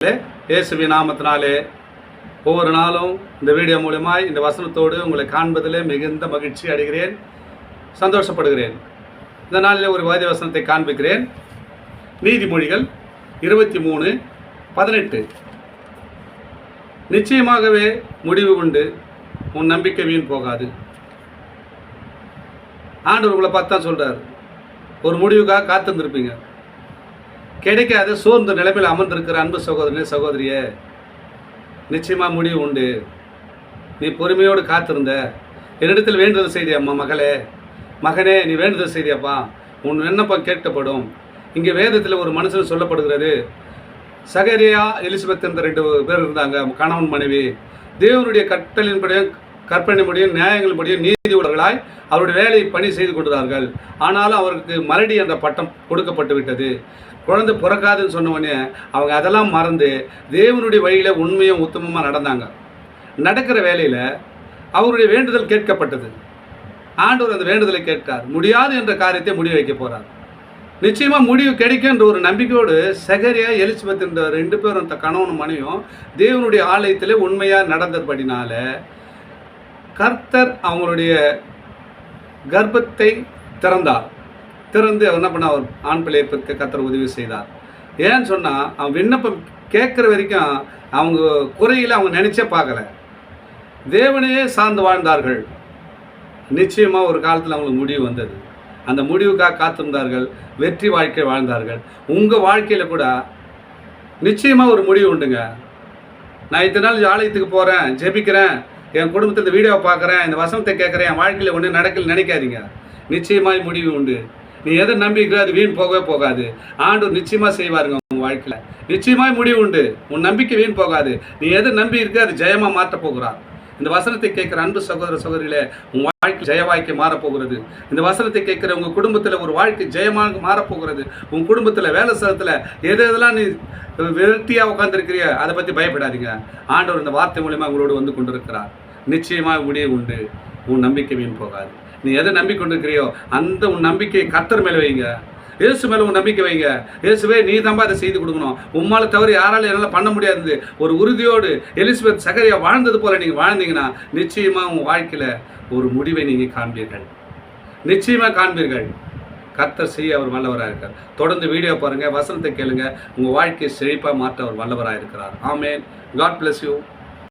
இயேசுவின் நாமத்தினாலே ஒவ்வொரு நாளும் இந்த வீடியோ மூலமாய் இந்த வசனத்தோடு உங்களை காண்பதிலே மிகுந்த மகிழ்ச்சி அடைகிறேன், சந்தோஷப்படுகிறேன். இந்த நாளில் ஒரு வேத வசனத்தை காண்பிக்கிறேன். நீதிமொழிகள் 23:18. நிச்சயமாகவே முடிவு உண்டு, உன் நம்பிக்கை வீண் போகாது. ஆண்டவர் உங்களை பார்த்து தான் சொல்கிறார், ஒரு முடிவுக்காக காத்திருந்திருப்பீங்க. கிடைக்காத சோர்ந்த நிலைமையில் அமர்ந்திருக்கிற அன்பு சகோதரனே சகோதரியே, நிச்சயமாக முடிவு உண்டு. நீ பொறுமையோடு காத்திருந்த, என்னிடத்தில் வேண்டுதல் செய்தியம்மா மகளே, மகனே நீ வேண்டுதல் செய்தியப்பா, உன் விண்ணப்பம் கேட்கப்படும். இங்கே வேதத்தில் ஒரு மனுஷன் சொல்லப்படுகிறது. சகரியா எலிசபெத் என்ற 2 பேர் இருந்தாங்க, கணவன் மனைவி. தேவனுடைய கட்டளின்படியும் கற்பனைப்படியும் நியாயங்களின்படியும் நீதி உள்ளவர்களாய் அவருடைய வேலையை பணி செய்து கொண்டார்கள். ஆனாலும் அவருக்கு மலடி என்ற பட்டம் கொடுக்கப்பட்டு விட்டது. குழந்தை பிறக்காதுன்னு சொன்னவொடனே அவங்க அதெல்லாம் மறந்து தேவனுடைய வழியில் உண்மையும் உத்தமமாக நடந்தாங்க. நடக்கிற வேலையில் அவருடைய வேண்டுதல் கேட்கப்பட்டது. ஆண்டவர் அந்த வேண்டுதலை கேட்கார். முடியாது என்ற காரியத்தை முடிவு வைக்க போகிறார். நிச்சயமாக முடிவு கிடைக்குன்ற ஒரு நம்பிக்கையோடு சகரியா எலிசபெத் என்ற 2 பேரும் கணவனும் மனைவியும் தேவனுடைய ஆலயத்தில் உண்மையாக நடந்தபடினால கர்த்தர் அவங்களுடைய கர்ப்பத்தை திறந்தார். திறந்து அவர் என்ன பண்ண, அவர் ஆண் பிள்ளை ஏற்படுத்த கர்த்தர் உதவி செய்தார். ஏன்னு சொன்னால் அவன் விண்ணப்பம் கேட்குற வரைக்கும் அவங்க குறையில் அவங்க நினச்சே பார்க்கல, தேவனையே சார்ந்து வாழ்ந்தார்கள். நிச்சயமாக ஒரு காலத்தில் அவங்களுக்கு முடிவு வந்தது. அந்த முடிவுக்காக காத்திருந்தார்கள், வெற்றி வாழ்க்கை வாழ்ந்தார்கள். உங்கள் வாழ்க்கையில் கூட நிச்சயமாக ஒரு முடிவு உண்டுங்க. நான் இத்தனை நாள் ஆலயத்துக்கு போகிறேன், ஜெபிக்கிறேன், என் குடும்பத்தில் இந்த வீடியோவை பார்க்குறேன், இந்த வசனத்தை கேட்குறேன், என் வாழ்க்கையில் ஒன்று நடக்கல நினைக்காதீங்க. நிச்சயமாக முடிவு உண்டு. நீ எதை நம்பிக்கிறோ அது வீண் போகவே போகாது. ஆண்டவர் நிச்சயமாக செய்வாருங்க உங்கள் வாழ்க்கையில். நிச்சயமாக முடிவு உண்டு, உன் நம்பிக்கை வீண் போகாது. நீ எதை நம்பி இருக்க அது ஜெயமாக மாற்றப் போகிறார். இந்த வசனத்தை கேட்குற அன்பு சகோதர சகோதரிகளே, உங்கள் வாழ்க்கை ஜெய வாழ்க்கை மாறப்போகிறது. இந்த வசனத்தை கேட்குற உங்கள் குடும்பத்தில் ஒரு வாழ்க்கை ஜெயமாக மாறப்போகிறது. உங்கள் குடும்பத்தில் வேலை ஸ்தலத்தில் எதெல்லாம் நீ வெறுத்தியாக உட்காந்துருக்கிறியோ அதை பற்றி பயப்படாதீங்க. ஆண்டவர் இந்த வார்த்தை மூலமாக உங்களோடு வந்து கொண்டிருக்கிறார். நிச்சயமாக முடிவு உண்டு, உன் நம்பிக்கை வீண் போகாது. நீ எதை நம்பிக்கொண்டிருக்கிறியோ அந்த உன் நம்பிக்கையை கர்த்தர் மேலே வைங்க. இயேசு மேலே உன் நம்பிக்கை வைங்க. இயேசுவே நீ தான் அதை செய்து கொடுக்கணும், உம்மால் தவிர யாராலும் என்னால் பண்ண முடியாது ஒரு உறுதியோடு எலிசபெத் சகரியா வாழ்ந்தது போல நீங்கள் வாழ்ந்தீங்கன்னா நிச்சயமாக உங்கள் வாழ்க்கையில் ஒரு முடிவை நீங்கள் காண்பீர்கள். நிச்சயமாக காண்பீர்கள். கர்த்தர் செய்ய அவர் வல்லவராக இருக்கார். தொடர்ந்து வீடியோ பாருங்கள், வசனத்தை கேளுங்க. உங்கள் வாழ்க்கையை செழிப்பாக மாற்ற அவர் வல்லவராக இருக்கிறார். ஆமென். God bless you.